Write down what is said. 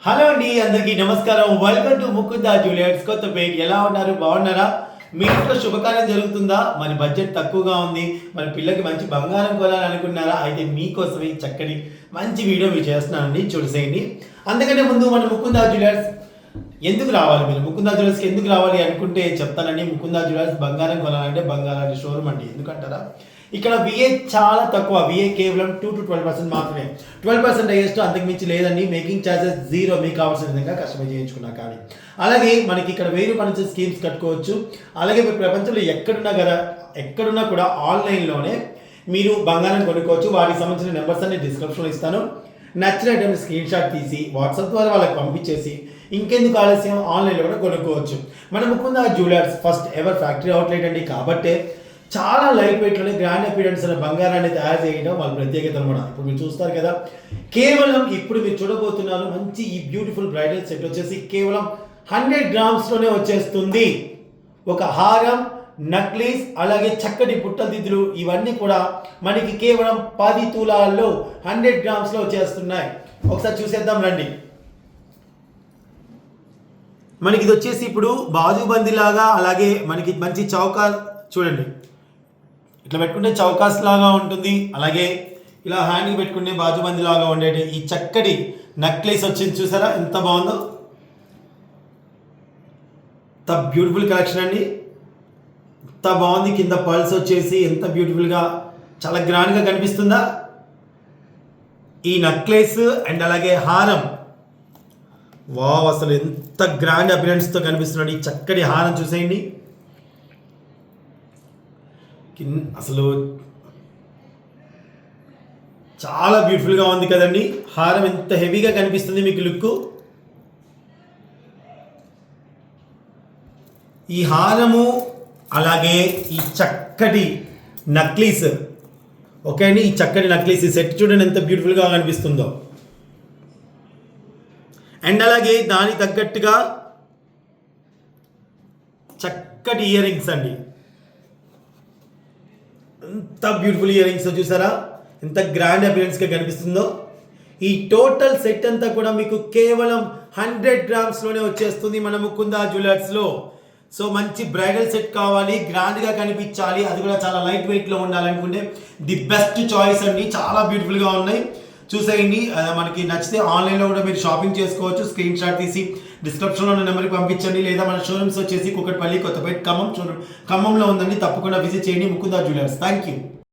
Hello అండి, అందరికీ నమస్కారం. Welcome to Mukunda jewellers Kothapet. ఎలా ఉన్నారు? బాగున్నారా? మీ ఇంట్లో శుభకార్యం జరుగుతుందా? మరి బడ్జెట్ తక్కువగా ఉంది, మరి పిల్లకి మంచి బంగారం కొనాలనుకున్నారా? అయితే మీకోసమే చక్కటి మంచి వీడియో మీరు చేస్తున్నానండి, చూసేయండి. అందుకంటే ముందు మన ముకుంద జ్యువెలర్స్ ఎందుకు రావాలి, మీరు ముకుంద జ్యువెలర్స్కి ఎందుకు రావాలి అనుకుంటే చెప్తానండి. ముకుంద జ్యువెలర్స్ బంగారం కొనాలంటే బంగారం షోరూమ్ అండి. ఎందుకంటారా, ఇక్కడ విఏ చాలా తక్కువ. విఏ కేవలం 2 to 12% మాత్రమే. 12% హైయెస్ట్, అంతకు మించి లేదండి. మేకింగ్ ఛార్జెస్ జీరో, మీకు కావాల్సిన విధంగా కస్టమైజ్ చేయించుకున్నా కానీ. అలాగే మనకి ఇక్కడ 1000 రూపాయల నుంచి స్కీమ్స్ కట్టుకోవచ్చు. అలాగే ప్రపంచంలో ఎక్కడున్నా కూడా ఆన్లైన్లోనే మీరు బంగారం కొనుక్కోవచ్చు. వాటికి సంబంధించిన నెంబర్స్ అన్ని డిస్క్రిప్షన్లో ఇస్తాను. నచ్చిన ఐటమ్ స్క్రీన్ షాట్ తీసి వాట్సాప్ ద్వారా వాళ్ళకి పంపించేసి ఇంకెందుకు ఆలస్యం, ఆన్లైన్లో కూడా కొనుక్కోవచ్చు. మన Mukunda jewellers first ever factory outlet అండి. కాబట్టే చాలా లైట్ వెయిట్లోనే గ్రాండ్ అపీరెన్స్ అనే బంగారాన్ని తయారు చేయడం వాళ్ళ ప్రత్యేకత అనమాట. ఇప్పుడు మీరు చూస్తారు కదా, కేవలం ఇప్పుడు మీరు చూడబోతున్నారు మంచి ఈ బ్యూటిఫుల్ బ్రైడల్ సెట్ వచ్చేసి కేవలం 100 గ్రామ్స్లోనే వచ్చేస్తుంది. ఒక హారం, నక్లీస్, అలాగే చక్కటి పుట్టదిద్దులు, ఇవన్నీ కూడా మనకి కేవలం 10 తులాల్లో 100 గ్రామ్స్లో వచ్చేస్తున్నాయి. ఒకసారి చూసేద్దాం రండి. మనకి ఇది వచ్చేసి ఇప్పుడు బాజుబందీ లాగా, అలాగే మనకి మంచి చౌకా చూడండి, ఇట్లా పెట్టుకుంటే చౌకాస్ లాగా ఉంటుంది. అలాగే ఇలా హ్యాండ్కి పెట్టుకుంటే బాజుబందీ లాగా ఉండేది ఈ చక్కటి నక్లెస్ వచ్చింది. చూసారా ఎంత బాగుందో, ఎంత బ్యూటిఫుల్ కలెక్షన్ అండి, ఎంత బాగుంది. కింద పల్స్ వచ్చేసి ఎంత బ్యూటిఫుల్గా, చాలా గ్రాండ్గా కనిపిస్తుందా ఈ నక్లెస్ అండ్ అలాగే హారం. వావ్, అసలు ఎంత గ్రాండ్ అపిరెన్స్తో కనిపిస్తున్నాడు ఈ చక్కటి హారం. చూసేయండి, అసలు చాలా బ్యూటిఫుల్గా ఉంది కదండి. హారం ఎంత హెవీగా కనిపిస్తుంది మీకు లుక్. ఈ హారము అలాగే ఈ చక్కటి నక్లీస్, ఓకే అండి, ఈ చక్కటి నక్లీస్, ఈ సెట్ చూడండి ఎంత బ్యూటిఫుల్గా కనిపిస్తుందో. అండ్ అలాగే దానికి తగ్గట్టుగా చక్కటి ఇయర్ రింగ్స్ అండి, ఎంత బ్యూటిఫుల్ ఇయర్ రింగ్స్ చూసారా, ఎంత గ్రాండ్ అపిరెన్స్గా కనిపిస్తుందో. ఈ టోటల్ సెట్ అంతా కూడా మీకు కేవలం 100 గ్రామ్స్లోనే వచ్చేస్తుంది మన ముకుంద జ్యువెలర్స్లో. సో మంచి బ్రైడల్ సెట్ కావాలి, గ్రాండ్గా కనిపించాలి, అది కూడా చాలా లైట్ వెయిట్లో ఉండాలనుకుంటే ది బెస్ట్ చాయిస్ అండి. చాలా బ్యూటిఫుల్గా ఉన్నాయి, చూసేయండి. మనకి నచ్చితే ఆన్లైన్లో కూడా మీరు షాపింగ్ చేసుకోవచ్చు. స్క్రీన్ షాట్ తీసి డిస్క్రిప్షన్లో ఉన్న నెంబర్కి పంపించండి. లేదా మన షోరూమ్స్ వచ్చేసి కూకట్పల్లి, కొత్తపేట, ఖమ్మంలో ఉందండి. తప్పకుండా విజిట్ చేయండి ముకుంద జ్యువెలర్స్. Thank you.